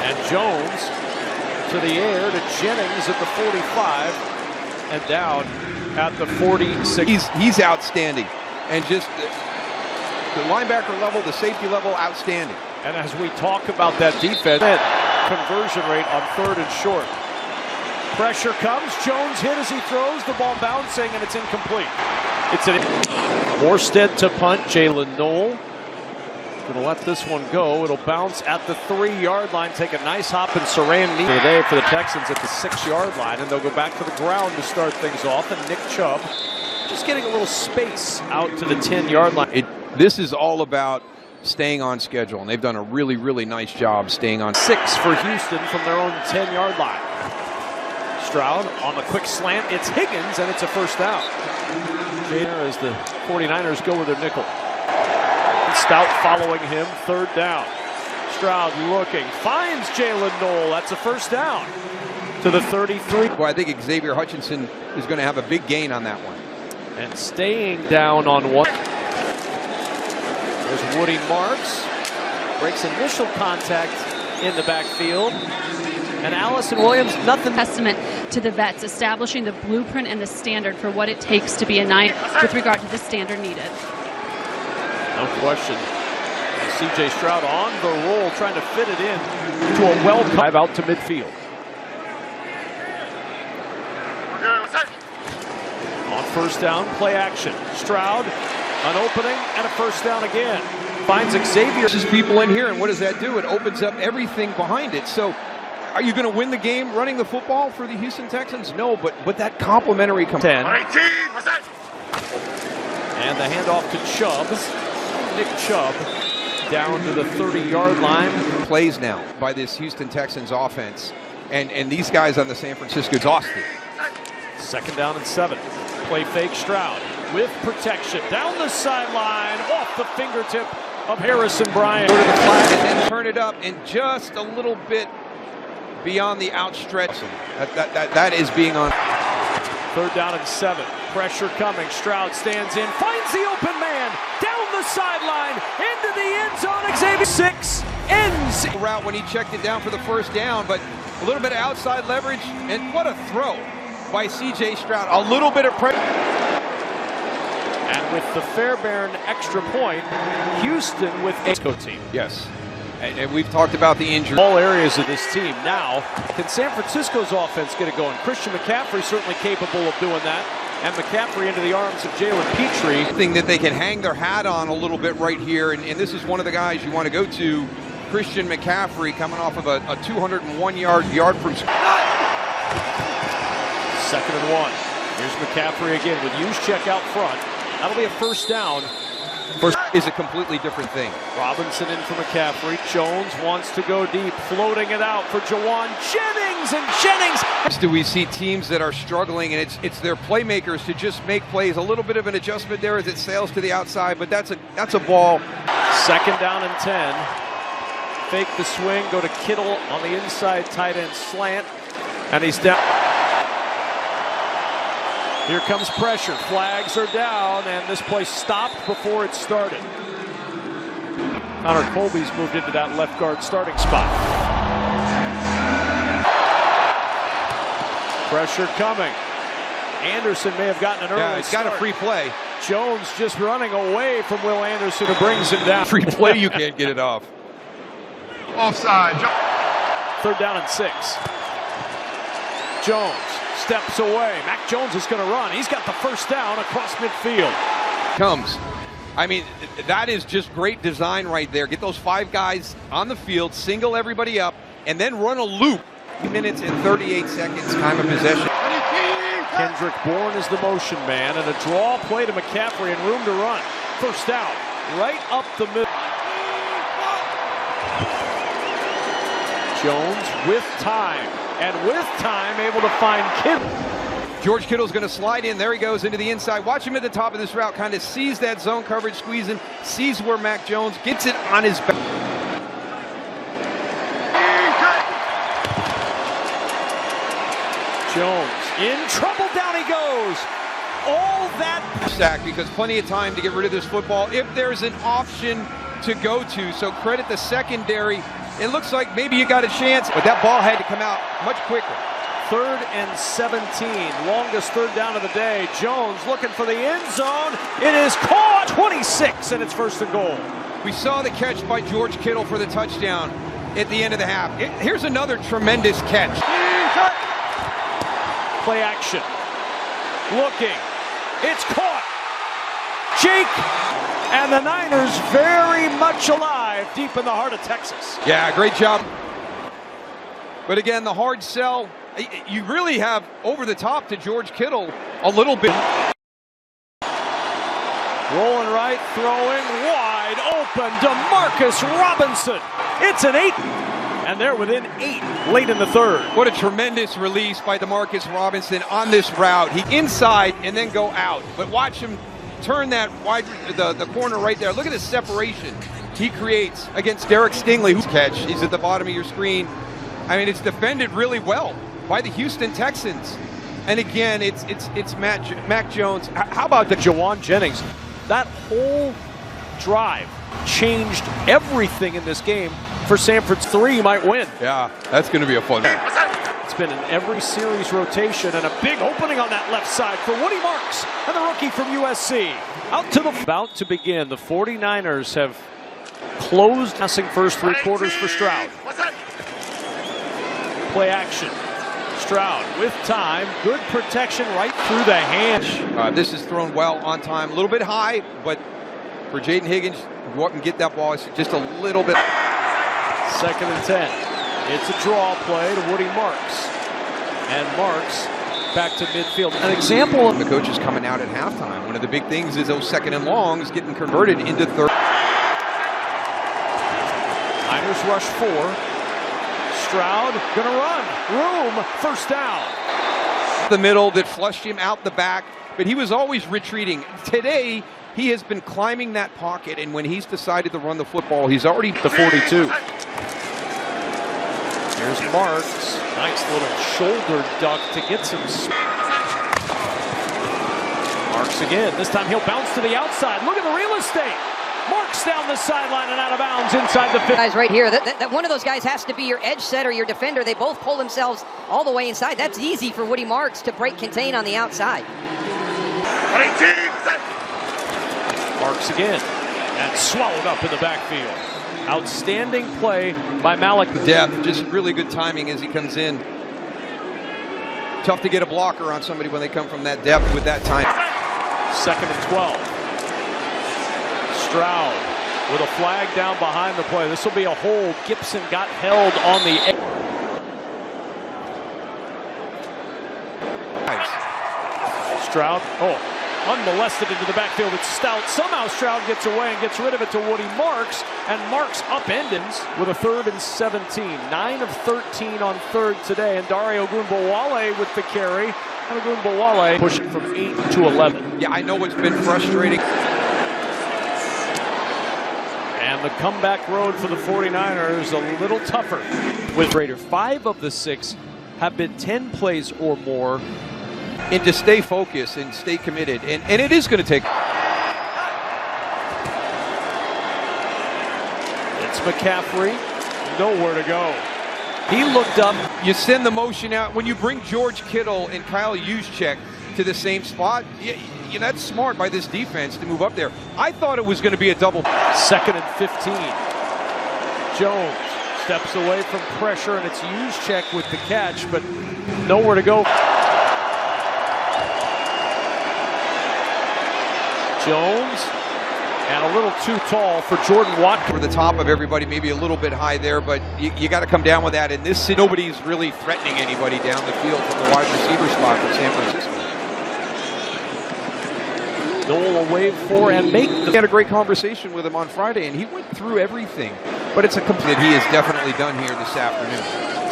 And Jones to the air to Jennings at the 45 and down at the 46. He's outstanding, and just the linebacker level, the safety level, outstanding. And as we talk about that defense, conversion rate on 3rd and short. Pressure comes, Jones hit as he throws, the ball bouncing, and it's incomplete. It's an Morstead to punt, Jalen Knoll. Gonna let this one go. It'll bounce at the 3-yard line, take a nice hop and Saran for the day for the Texans at the 6-yard line, and they'll go back to the ground to start things off. And Nick Chubb just getting a little space out to the 10-yard line. This is all about staying on schedule, and they've done a really, really nice job staying on. 6 for Houston from their own 10-yard line. Stroud on the quick slant. It's Higgins, and it's a first down. As the 49ers go with their nickel. Stout following him, 3rd down. Stroud looking, finds Jalen Knoll. That's a first down to the 33. Well, I think Xavier Hutchinson is going to have a big gain on that one. And staying down on one. There's Woody Marks. Breaks initial contact in the backfield. And Allison Williams, nothing. Testament to the vets, establishing the blueprint and the standard for what it takes to be a Niner with regard to the standard needed. No question. C.J. Stroud on the roll, trying to fit it in to a well-drive out to midfield. On first down, play action. Stroud, an opening, and a first down again. Finds Xavier. There's people in here, and what does that do? It opens up everything behind it. So, are you going to win the game running the football for the Houston Texans? No, but that complimentary comes. 10. And the handoff to Chubb. Nick Chubb down to the 30-yard line. Plays now by this Houston Texans offense, and these guys on the San Francisco exhausted. 2nd down and 7. Play fake. Stroud with protection down the sideline, off the fingertip of Harrison Bryant. Go to the flat and then turn it up, and just a little bit beyond the outstretch. That is being on. 3rd down and 7. Pressure coming. Stroud stands in, finds the open man down the sideline into the end zone. Xavier 6 ends route when he checked it down for the first down, but a little bit of outside leverage, and what a throw by C.J. Stroud. A little bit of pressure. And with the Fairbairn extra point, Houston with a team. Yes. And we've talked about the injury. All areas of this team. Now, can San Francisco's offense get it going? Christian McCaffrey certainly capable of doing that. And McCaffrey into the arms of Jalen Petrie. Thing that they can hang their hat on a little bit right here. And this is one of the guys you want to go to. Christian McCaffrey coming off of a 201-yard from. 2nd and 1. Here's McCaffrey again with Juszczyk out front. That'll be a first down. First is a completely different thing. Robinson in for McCaffrey. Jones wants to go deep, floating it out for Jawan Jennings, and Jennings. Do we see teams that are struggling, and it's their playmakers to just make plays? A little bit of an adjustment there as it sails to the outside, but that's a ball. 2nd down and 10. Fake the swing, go to Kittle on the inside tight end slant, and he's down. Here comes pressure. Flags are down, and this play stopped before it started. Connor Colby's moved into that left guard starting spot. Pressure coming. Anderson may have gotten an early Yeah, he's got a free play. Jones just running away from Will Anderson, who brings him down. Free play, you can't get it off. Offside. 3rd down and 6. Jones steps away. Mac Jones is going to run. He's got the first down across midfield. Comes. I mean, that is just great design right there. Get those 5 guys on the field, single everybody up, and then run a loop. 2 minutes and 38 seconds, time of possession. Kendrick Bourne is the motion man, and a draw play to McCaffrey and room to run. First down, right up the middle. Jones with time. And with time, able to find Kittle. George Kittle's going to slide in. There he goes into the inside. Watch him at the top of this route. Kind of sees that zone coverage squeezing. Sees where Mac Jones gets it on his back. Jones in trouble. Down he goes. All that sack, because plenty of time to get rid of this football if there's an option to go to. So credit the secondary it looks like maybe you got a chance, but that ball had to come out much quicker. 3rd and 17, longest third down of the day. Jones looking for the end zone. It is caught, 26, and it's 1st and goal. We saw the catch by George Kittle for the touchdown at the end of the half. Here's another tremendous catch. Play action. Looking. It's caught. Jake. And the Niners very much alive deep in the heart of Texas. Yeah, great job. But again, the hard sell, you really have over the top to George Kittle a little bit. Rolling right, throwing wide open. DeMarcus Robinson. It's an 8. And they're within 8 late in the 3rd. What a tremendous release by DeMarcus Robinson on this route. He inside and then go out. But watch him turn that wide, the corner right there. Look at the separation he creates against Derek Stingley. Who's catch? He's at the bottom of your screen. I mean, it's defended really well by the Houston Texans. And again, it's Mac Jones. How about the Jawan Jennings? That whole drive changed everything in this game. For Sanford's 3 might win. Yeah, that's going to be a fun one. It's been in every series rotation, and a big opening on that left side for Woody Marks and the rookie from USC. Out to the about to begin. The 49ers have closed passing first 3 quarters for Stroud. Play action. Stroud with time, good protection right through the hand. This is thrown well on time, a little bit high, but for Jaden Higgins, go up and get that ball. It's just a little bit. 2nd and 10. It's a draw play to Woody Marks. And Marks back to midfield. An example of the coaches coming out at halftime. One of the big things is those 2nd and longs getting converted into 3rd. Niners rush 4. Stroud gonna run. Room. 1st down. The middle that flushed him out the back, but he was always retreating. Today, he has been climbing that pocket, and when he's decided to run the football, he's already the 42. Here's Marks. Nice little shoulder duck to get some. Marks again. This time he'll bounce to the outside. Look at the real estate. Marks down the sideline and out of bounds inside the 50. Guys right here, that one of those guys has to be your edge setter, your defender. They both pull themselves all the way inside. That's easy for Woody Marks to break contain on the outside. Marks again, and swallowed up in the backfield. Outstanding play by Malik. Depth, just really good timing as he comes in. Tough to get a blocker on somebody when they come from that depth with that time. 2nd and 12. Stroud with a flag down behind the play. This will be a hold. Gibson got held on the edge. Nice. Stroud, unmolested into the backfield. It's Stout. Somehow Stroud gets away and gets rid of it to Woody Marks. And Marks upends with a 3rd and 17. 9 of 13 on 3rd today. And Dario Ogunbowale with the carry. And Ogunbowale pushing from 8 to 11. Yeah, I know it's been frustrating. And the comeback road for the 49ers a little tougher. With Raider, 5 of the 6 have been 10 plays or more. And to stay focused and stay committed. And it is going to take. It's McCaffrey. Nowhere to go. He looked up. You send the motion out. When you bring George Kittle and Kyle Juszczyk to the same spot, that's smart by this defense to move up there. I thought it was going to be a double. 2nd and 15. Jones steps away from pressure, and it's Juszczyk with the catch, but nowhere to go. Jones, and a little too tall for Jordan Watkins. For the top of everybody, maybe a little bit high there, but you got to come down with that. In this city, nobody's really threatening anybody down the field from the wide receiver spot for San Francisco. Noel away for and make. We had a great conversation with him on Friday, and he went through everything. But it's a complete. He has definitely done here this afternoon.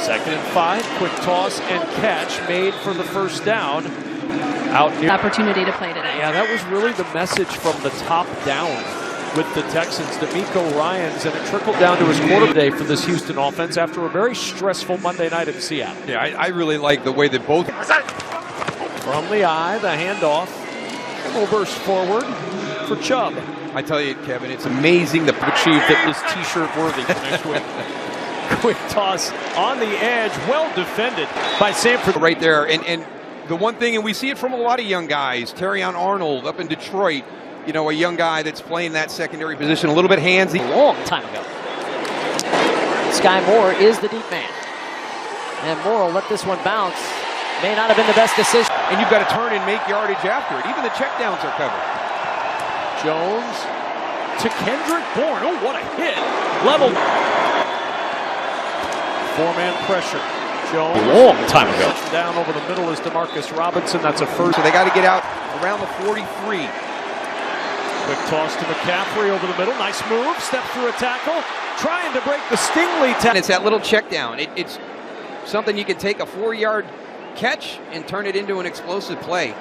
2nd and 5, quick toss and catch made for the 1st down. Out near. Opportunity to play today. Yeah, that was really the message from the top down with the Texans. D'Amico Ryans, and it trickled down to his quarter today for this Houston offense after a very stressful Monday night in Seattle. Yeah, I really like the way that both. From the eye, the handoff. We'll burst forward for Chubb. I tell you, Kevin, it's amazing the achieved that is T-shirt worthy for next week. Quick toss on the edge, well defended by Sanford. Right there, and the one thing, and we see it from a lot of young guys, Terrion Arnold up in Detroit, you know, a young guy that's playing that secondary position, a little bit handsy. A long time ago. Sky Moore is the deep man. And Moore will let this one bounce. May not have been the best decision. And you've got to turn and make yardage after it. Even the checkdowns are covered. Jones to Kendrick Bourne. Oh, what a hit. Level. Four-man pressure. Jones. A long time ago. Down over the middle is DeMarcus Robinson. That's a first. So they got to get out around the 43. Quick toss to McCaffrey over the middle. Nice move. Step through a tackle. Trying to break the Stingley tackle. And it's that little check down. It's something you can take a 4-yard catch and turn it into an explosive play.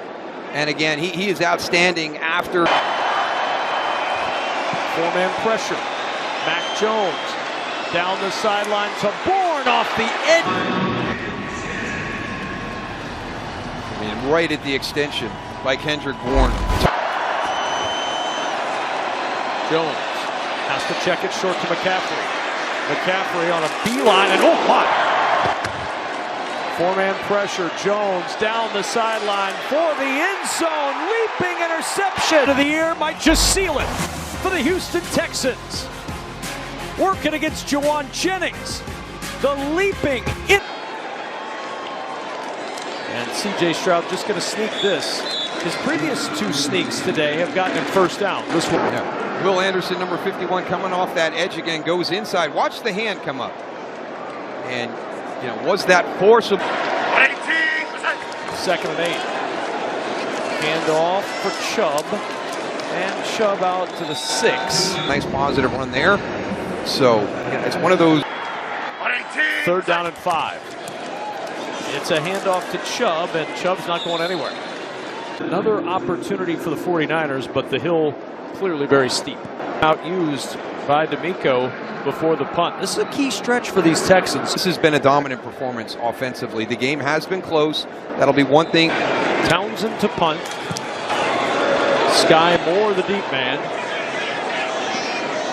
And again, he is outstanding after. Four-man pressure. Mac Jones down the sideline to Bourne off the edge. I mean, right at the extension by Kendrick Bourne. Jones has to check it short to McCaffrey. McCaffrey on a beeline, and oh my! Four-man pressure. Jones down the sideline for the end zone. Leaping interception of the year might just seal it for the Houston Texans. Working against Jawan Jennings. The leaping in. And C.J. Stroud just going to sneak this. His previous two sneaks today have gotten him first down. This one. Yeah. Will Anderson, number 51, coming off that edge again, goes inside. Watch the hand come up. And, you know, was that forcible? 2nd and 8. Handoff for Chubb. And Chubb out to the 6. Nice positive run there. So, it's one of those. 3rd down and 5. It's a handoff to Chubb, and Chubb's not going anywhere. Another opportunity for the 49ers, but the hill clearly very steep. Outused by D'Amico before the punt. This is a key stretch for these Texans. This has been a dominant performance offensively. The game has been close. That'll be one thing. Townsend to punt. Sky Moore, the deep man.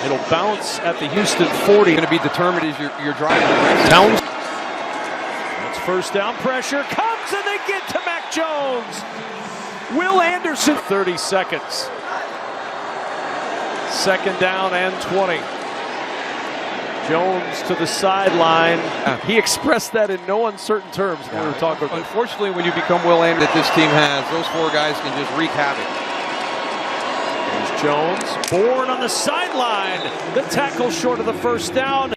It'll bounce at the Houston 40. Going to be determined as you're driving. Townsend. That's first down. Pressure comes, and they get to Mac Jones. Will Anderson. 30 seconds. 2nd down and 20. Jones to the sideline. He expressed that in no uncertain terms when we were talking about. Unfortunately, when you become Will Anderson, that this team has, those 4 guys can just wreak havoc. There's Jones. Bourne on the sideline. The tackle short of the first down.